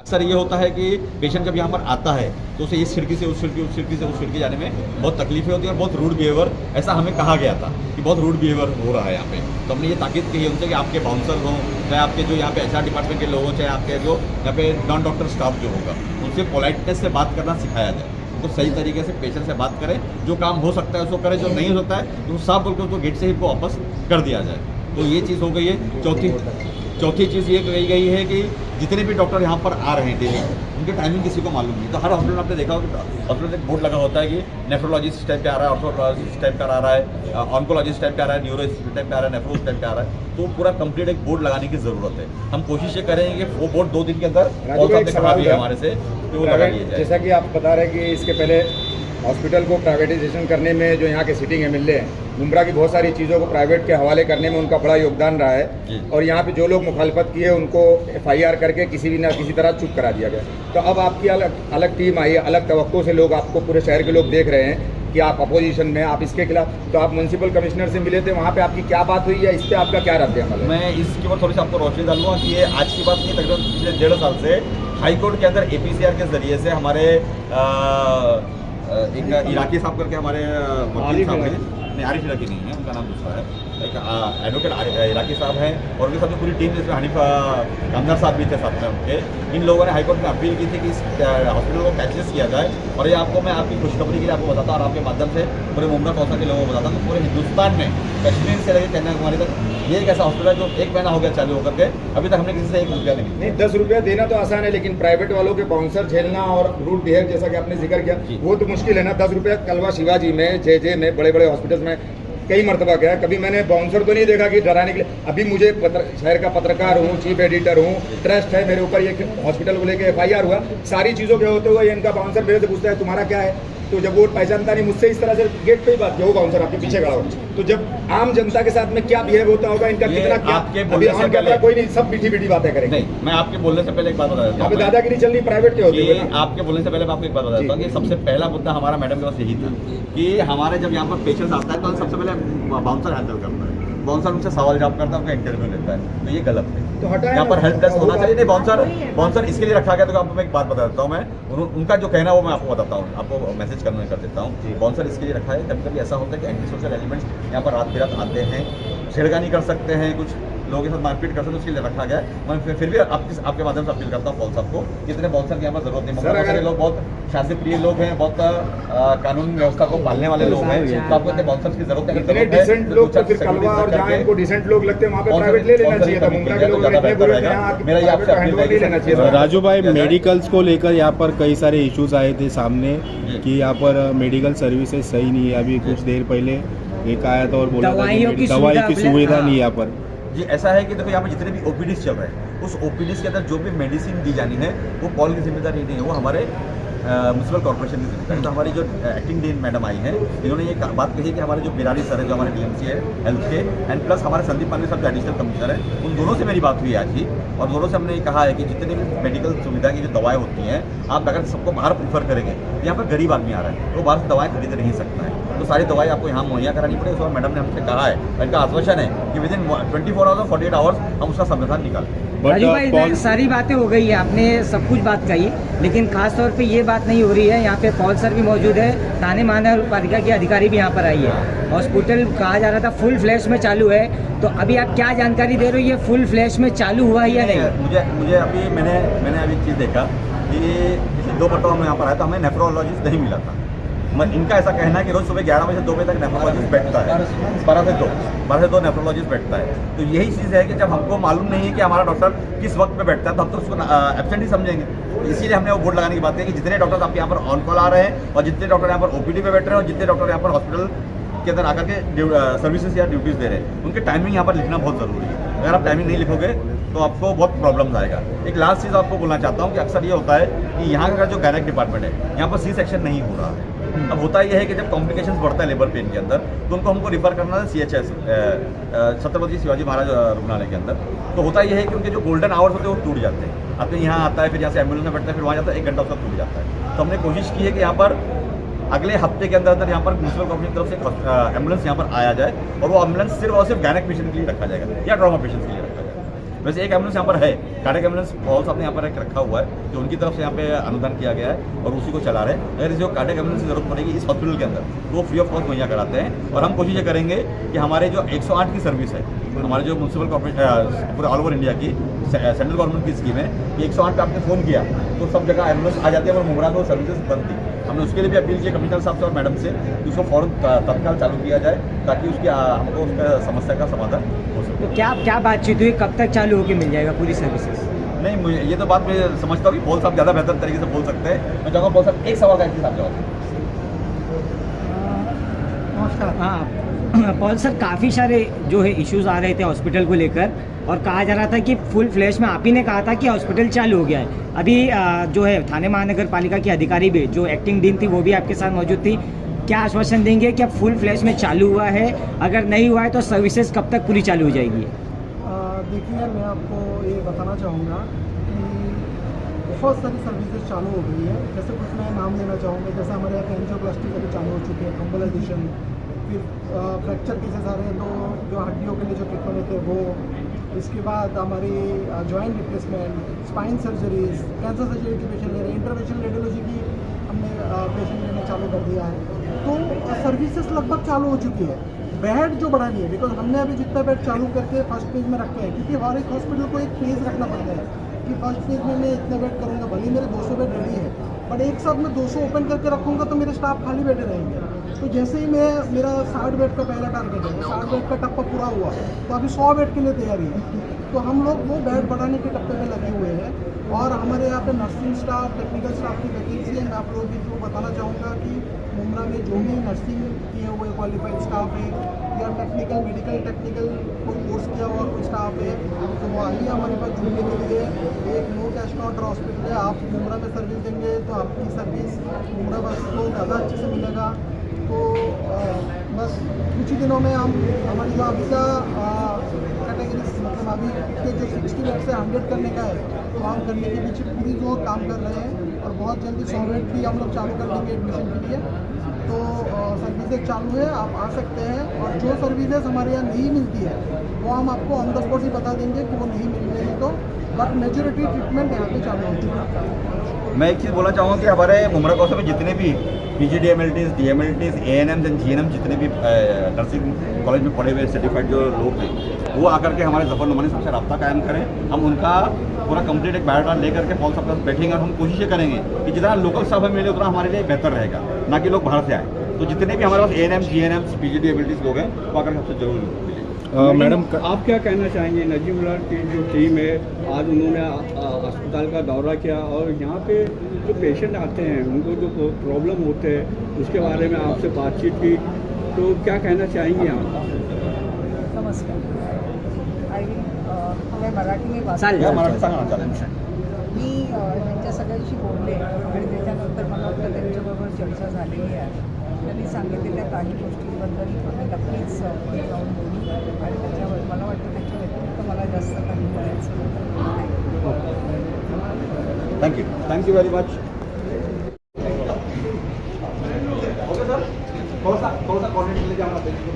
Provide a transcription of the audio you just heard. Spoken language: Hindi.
सर ये होता है कि पेशेंट जब यहाँ पर आता है तो उसे इस खिड़की से उस खिड़की, उस खिड़की से उस खिड़की जाने में बहुत तकलीफें होती है और बहुत रूड बिहेवियर, ऐसा हमें कहा गया था कि बहुत रूड बिहेवियर हो रहा है यहाँ पे। तो हमने ये ताकीद की है उनसे कि आपके बाउंसर हों, चाहे आपके जो यहाँ पे HR डिपार्टमेंट के लोग हों, चाहे आपके जो यहाँ पे नॉन डॉक्टर स्टाफ जो होगा, उनसे पोलाइटनेस से बात करना सिखाया जाए। तो सही तरीके से पेशेंट से बात करें, जो काम हो सकता है उसको करें, जो नहीं हो सकता है तो साफ बोल के उसको गेट से ही वापस कर दिया जाए। तो ये चीज़ हो गई है। चौथी चीज़ ये कही गई है कि जितने भी डॉक्टर यहाँ पर आ रहे हैं डेली, उनके टाइमिंग किसी को मालूम नहीं। तो हर हॉस्पिटल में आपने देखा होगा कि हॉस्पिटल में बोर्ड लगा होता है कि नेफ्रोलॉजिस्ट टाइप पे आ रहा है, ऑर्थोलॉजिस्ट टाइप पर आ रहा है, ऑन्कोलॉजिस्ट टाइप पे आ रहा है, न्यूरोलॉजिस्ट टाइप पे आ रहा है, नेफ्रोलॉजिस्ट टाइप पे आ रहा है। तो पूरा कंप्लीट एक बोर्ड लगाने की ज़रूरत है। हम कोशिश ये करेंगे कि वो बोर्ड 2 दिन के अंदर हमारे से वो लगा दिया जाए। जैसा कि आप बता रहे हैं कि इसके पहले हॉस्पिटल को प्राइवेटाइजेशन करने में जो यहाँ के सिटिंग MLA हैं, मुमरा की बहुत सारी चीज़ों को प्राइवेट के हवाले करने में उनका बड़ा योगदान रहा है और यहाँ पे जो लोग मुखालफत किए उनको FIR करके किसी भी ना किसी तरह चुप करा दिया गया। तो अब आपकी अलग टीम आई है, अलग तवक्को से लोग आपको, पूरे शहर के लोग देख रहे हैं कि आप अपोजिशन में, आप इसके खिलाफ। तो आप म्यूनसिपल कमिश्नर से मिले थे, वहाँ पे आपकी क्या बात हुई है, इस पर आपका क्या रद्द अमल है? मैं इसके ऊपर थोड़ी सी आपको रोशनी डालूंगा कि ये आज की बात नहीं, तकरीबन पिछले 1.5 साल से हाई कोर्ट के अंदर APCR के जरिए से हमारे एक इराकी साहब करके हमारे वकील साहब हैं, नहीं आरिफ इराकी नहीं है, उनका नाम दूसरा है, एक एडवोकेट इराकी साहब हैं और उनके साथ जो पूरी टीम जिसमें हनीफ कामदार साहब भी थे साथ में उनके, इन लोगों ने हाईकोर्ट में अपील की थी कि इस हॉस्पिटल को कैचलेस किया जाए। और ये आपको मैं आपकी खुशखबरी के लिए आपको बताता हूँ और आपके माध्यम से पूरे मुमरा कौंसल के लोगों को बताता हूँ, पूरे हिंदुस्तान में कश्मीर से लेकर कन्याकुमारी तक ये एक ऐसा हॉस्पिटल है जो 1 महीना हो गया चालू होकर के, अभी तक हमने किसी से 1 रुपया नहीं। 10 रुपया देना तो आसान है, लेकिन प्राइवेट वालों के बाउंसर झेलना और रूट बिहेव जैसा कि आपने जिक्र किया, वो तो मुश्किल है ना। 10 रुपया कलवा शिवाजी में, JJ में, बड़े बड़े हॉस्पिटल में कई मरतबा गया, कभी मैंने बाउंसर तो नहीं देखा कि डराने के लिए। अभी मुझे शहर का पत्रकार हूँ, चीफ एडिटर हूँ, ट्रस्ट है मेरे ऊपर, ये हॉस्पिटल को लेकर FIR हुआ, सारी चीज़ों के होते हुए इनका बाउंसर मेरे से पूछता है तुम्हारा क्या है। तो जब वो पहचानता नहीं, मुझसे इस तरह से गेट पे ही बात किया, वो बाउंसर आपके पीछे खड़ा हो, तो जब आम जनता के साथ में क्या बिहेव होता होगा, इनका कितना क्या, अभी ऑन कैमरा कोई नहीं, सब मीठी बातें करेंगे। नहीं, मैं आपके बोलने से पहले एक बात बता देता हूँ, दादागिरी चलनी प्राइवेट के होते हैं। आपके बोलने से पहले मैं आपको एक बात बता देता हूँ कि सबसे पहला मुद्दा हमारा मैडम के पास यही था कि हमारे जब यहाँ पर पेशेंट्स आता है तो सबसे पहले बाउंसर हैंडल करता है, बाउंसर उनसे सवाल जवाब करता है, उनका इंटरव्यू लेता है। तो ये गलत है, तो हटाएं, यहाँ पर हेल्प डेस्क होना चाहिए। नहीं, बाउंसर इसके लिए रखा गया। तो आपको मैं एक बात बता देता हूँ, मैं उनका जो कहना है वो मैं आपको बताता हूँ, आपको मैसेज करने कर देता हूँ। बाउंसर इसके लिए रखा है, कभी कभी ऐसा होता है कि एंटी सोशल एलिमेंट्स यहाँ पर रात बिरात आते हैं, छेड़खानी कर सकते हैं, कुछ लोगों के साथ मारपीट करते हैं, तो उसके लिए रखा गया है। मैं फिर भी आपके माध्यम से अपील करता हूँ पॉल साहब को, इतने बाउंसर की यहाँ पर जरूरत नहीं। मगर लोग बहुत शांति प्रिय लोग हैं, बहुत कानून व्यवस्था को पालने वाले लोग हैं, तो आपको इतने बाउंसर की जरूरत है। डिसेंट लोग तो फिर कलवा और जहाँ इनको डिसेंट लोग लगते हैं वहाँ पे प्राइवेट ले लेना चाहिए था। मुमरा के लोग इतने बुरे हैं, यहाँ मेरा ये आपसे अपील नहीं लेना चाहिए। राजू भाई, मेडिकल्स को लेकर यहाँ पर कई सारे इश्यूज आए थे सामने कि यहाँ पर मेडिकल सर्विसेज सही नहीं है। अभी कुछ देर पहले एक आया था और बोला था कि दवाई की सुविधा नहीं है यहाँ पर। जी, ऐसा है कि देखो यहाँ पर जितने भी OPDs चल रहे हैं, उस OPDs के अंदर जो भी मेडिसिन दी जानी है वो पॉल की जिम्मेदारी नहीं है, वो हमारे म्यूनसिपल कॉर्पोरेशन की जिम्मेदारी। तो हमारी जो एक्टिंग डीन मैडम आई हैं, इन्होंने ये बात कही कि हमारे जो बिरारी सर है, जो हमारे DMC है हेल्थ के, एंड प्लस हमारे संदीप पांडे साहब जो एडिशनल कमिश्नर हैं, उन दोनों से मेरी बात हुई आज ही, और दोनों से हमने ये कहा है कि जितनी भी मेडिकल सुविधा की जो दवाएँ होती हैं, आप अगर सबको बाहर प्रीफर करेंगे, यहाँ पर गरीब आदमी आ रहा है, तो बाहर से दवाएँ खरीद नहीं सकता है, तो सारी दवाई आपको यहाँ मुहैया करानी पड़ेगी। उस मैडम ने हमसे कहा है, इनका आश्वासन है कि विदिन 24 आवर्स और 48 आवर्स हम उसका समाधान निकालें। राजू भाई, सारी बातें हो गई है, आपने सब कुछ बात कही, लेकिन खास तौर पे ये बात नहीं हो रही है। यहाँ पे पॉल सर भी मौजूद है, थाने महानगर पालिका के अधिकारी भी यहाँ पर आई है। हॉस्पिटल कहा जा रहा था फुल फ्लैश में चालू है, तो अभी आप क्या जानकारी दे रहे हो, ये फुल फ्लैश में चालू हुआ है या नहीं? मुझे अभी मैंने अभी चीज़ देखा कि पिछले 2 घंटों में यहाँ पर आया, तो हमें नेफ्रोलॉजिस्ट नहीं मिला था। इनका ऐसा कहना है कि रोज़ सुबह 11 बजे से 2 बजे तक नेफ्रोलॉजिस्ट बैठता है, 12 से 2 नेफ्रोलॉजिस्ट बैठता है। तो यही चीज़ है कि जब हमको मालूम नहीं है कि हमारा डॉक्टर किस वक्त पे बैठता है, तो हम तो उसको एब्सेंट ही समझेंगे। तो इसीलिए हमने वो बोर्ड लगाने की बात है कि जितने डॉक्टर आपके यहाँ पर ऑन कॉल आ रहे हैं और जितने डॉक्टर यहाँ पर OPD पे बैठ रहे हैं और जितने डॉक्टर यहाँ पर हॉस्पिटल के अंदर आकर के सर्विसेज या ड्यूटीज़ दे रहे हैं, उनके टाइमिंग यहाँ पर लिखना बहुत ज़रूरी है। अगर आप टाइमिंग नहीं लिखोगे तो आपको बहुत प्रॉब्लम्स आएगा। एक लास्ट चीज़ आपको बोलना चाहता हूँ कि अक्सर ये होता है कि यहाँ का जो गायनेक डिपार्टमेंट है, यहाँ पर C-सेक्शन नहीं हो रहा है। अब होता यह है कि जब कॉम्प्लिकेशंस बढ़ता है लेबर पेन के अंदर, तो उनको हमको रिफ़र करना है CHS छत्रपति शिवाजी महाराज रुग्णालय के अंदर। तो होता यह है कि उनके जो गोल्डन आवर्स होते हैं वो टूट जाते हैं। आपके यहाँ आता है, फिर यहाँ से एम्बुलेंस में बैठता है, फिर वहाँ जाता है, 1 घंटा उसका टूट जाता है। तो हमने कोशिश की है कि यहाँ पर अगले हफ्ते के अंदर यहाँ पर म्यूनसिपल कॉर्पोरेशन की तरफ से एम्बुलेंस यहाँ पर आया जाए, और वो एम्बुलेंस सिर्फ और सिर्फ गायनेक पेशेंट के लिए रखा जाएगा या ट्रॉमा पेशेंट्स के लिए रखा जाएगा। वैसे एक एम्बुलेंस यहाँ पर है, कार्डियक एम्बुलेंस पॉल साहब ने यहाँ पर एक रखा हुआ है जो उनकी तरफ से यहाँ पे अनुदान किया गया है और उसी को चला रहे हैं। अगर जो कार्डियक एम्बुलेंस की जरूरत पड़ेगी इस हॉस्पिटल के अंदर तो वो फ्री ऑफ कॉस्ट मुहैया कराते हैं। और हम कोशिश ये करेंगे कि हमारे जो 108 की सर्विस है, हमारे जो म्यूनसिपल कॉर्पोरेशन पूरे ऑल ओवर इंडिया की सेंट्रल गवर्नमेंट की स्कीम है कि 108 पे आपने फ़ोन किया तो सब जगह एम्बुलेंस आ जाती है और मुमरा को सर्विसेज बंद थी। हमने उसके लिए भी अपील की कमिश्नर साहब से और मैडम से कि उसको फौरन तत्काल चालू किया जाए ताकि उसकी हमको उसका समस्या का समाधान हो सके। तो क्या बातचीत हुई, कब तक चालू होकर मिल जाएगा पूरी सर्विसेज? नहीं, मुझे ये तो बात मैं समझता हूँ कि पॉल साहब ज़्यादा बेहतर तरीके से बोल सकते हैं। मैं चाहूँगा पॉल साहब एक सवाल का एक साथ जवाब। नमस्कार। हाँ पॉल सर, काफ़ी सारे जो है इश्यूज़ आ रहे थे हॉस्पिटल को लेकर और कहा जा रहा था कि फुल फ्लैश में आप ही ने कहा था कि हॉस्पिटल चालू हो गया है। अभी जो है थाने महानगर पालिका की अधिकारी भी जो एक्टिंग डीन थी वो भी आपके साथ मौजूद थी। क्या आश्वासन देंगे कि अब फुल फ्लैश में चालू हुआ है? अगर नहीं हुआ है तो सर्विसेज कब तक पूरी चालू हो जाएगी? देखिए, मैं आपको ये बताना चाहूँगा कि बहुत सारी सर्विसेज चालू हो गई है। जैसे कुछ मैं नाम लेना चाहूँगा, जैसे हमारे यहाँ पे एंजियोप्लास्टी अभी चालू हो चुकी है, एम्बुलाइजेशन, फिर फ्रैक्चर केसेस आ रहे हैं तो जो हड्डियों के लिए जो ट्रीटमेंट होते हैं वो, इसके बाद हमारी joint replacement, spine surgeries, cancer surgery के पेशेंट ले रहे हैं, इंटरवेंशनल रेडियोलॉजी की हमने पेशेंट लेना चालू कर दिया है। तो सर्विसेज लगभग चालू हो चुकी है। बेड जो बढ़ा नहीं है, बिकॉज हमने अभी जितना बेड चालू करके फर्स्ट फेज में रखे हैं, क्योंकि हर एक हॉस्पिटल को एक फेज रखना पड़ता है कि फर्स्ट फेज में मैं इतना बेड करूँगा, भले मेरे 200 बेड रेडी है, बट एक साथ मैं 200 ओपन करके रखूँगा तो मेरे स्टाफ खाली बैठे रहेंगे। तो जैसे ही मेरा 60 बेड का पहला टारगेट है, 60 बेड का टप्पा पूरा हुआ तो अभी 100 बेड के लिए तैयारी है। तो हम लोग वो बेड बढ़ाने के टप्पे में लगे हुए हैं। और हमारे यहाँ पे नर्सिंग स्टाफ, टेक्निकल स्टाफ की वैकेंसी है। मैं आप लोगों की जो बताना चाहूँगा कि मुमरा में जो भी नर्सिंग किए हुए क्वालिफाइड स्टाफ है या टेक्निकल मेडिकल टेक्निकल कोई कोर्स किया हुआ कोई स्टाफ है तो वो आइए हमारे पास जुड़ने के लिए। एक नो कैश काउंटर हॉस्पिटल है, आप मुमरा में सर्विस देंगे तो आपकी सर्विस मुमरा बस को ज़्यादा अच्छे से मिलेगा। तो बस कुछ ही दिनों में हम हमारी जो अभी का कैटेगरी मतलब अभी के जो 60 बेड से 100 करने का है तो हम करने के पीछे पूरी जो काम कर रहे हैं और बहुत जल्दी 100 बेड भी हम लोग चालू कर देंगे एडमिशन के लिए। तो सर्विसेज चालू है, आप आ सकते हैं। और जो सर्विसेज हमारे यहाँ नहीं मिलती है वो हम आपको ऑन द स्पॉट ही बता देंगे कि वो नहीं मिल रही है, तो बट मेजोरिटी ट्रीटमेंट यहाँ पे चालू हो चुका है। मैं एक चीज़ बोलना चाहूँगा कि हमारे मुमरा कौशल में जितने भी PGDMLTs, DMLTs, ANMs and GNM जितने भी नर्सिंग कॉलेज में पढ़े हुए सर्टिफाइड जो लोग हैं वो आकर के हमारे जफर नुमानी साहब से रब्ता कायम करें। हम उनका पूरा कंप्लीट एक बायोडाटा लेकर के पॉल साहब के साथ बैठेंगे और हम कोशिश करेंगे कि जितना लोकल स्टाफ हमें मिले उतना हमारे लिए बेहतर रहेगा, ना कि लोग बाहर से आए। तो जितने भी हमारे पास ANMs, GNMs, PGDMLTs लोग हैं वो आकर सबसे जरूर मिले। मैडम आप क्या कहना चाहेंगे? नजीमुल्लाह की जो टीम है आज उन्होंने अस्पताल का दौरा किया और यहाँ पे जो पेशेंट आते हैं उनको जो प्रॉब्लम होते हैं उसके बारे में आपसे बातचीत की, तो क्या कहना चाहेंगे आप? नमस्कार. हमें मराठी में बात चालेल. या मराठी सांगा ना, चालेल. मी त्यांच्या सगळ्यांशी बोलले आणि त्याच्यानंतर मला वाटतं त्यांच्याबरोबर चर्चा झालेली आहे. त्यांनी सांगितलेल्या काही गोष्टींबद्दल आम्ही नक्कीच जाऊन बोलू आणि त्याच्यावर मला वाटतं त्याच्या व्यतिरिक्त मला जास्त काही बोलायचं नाही. Thank you very much. Okay sir, थोड़ा सा कोऑर्डिनेट लेके आना देखो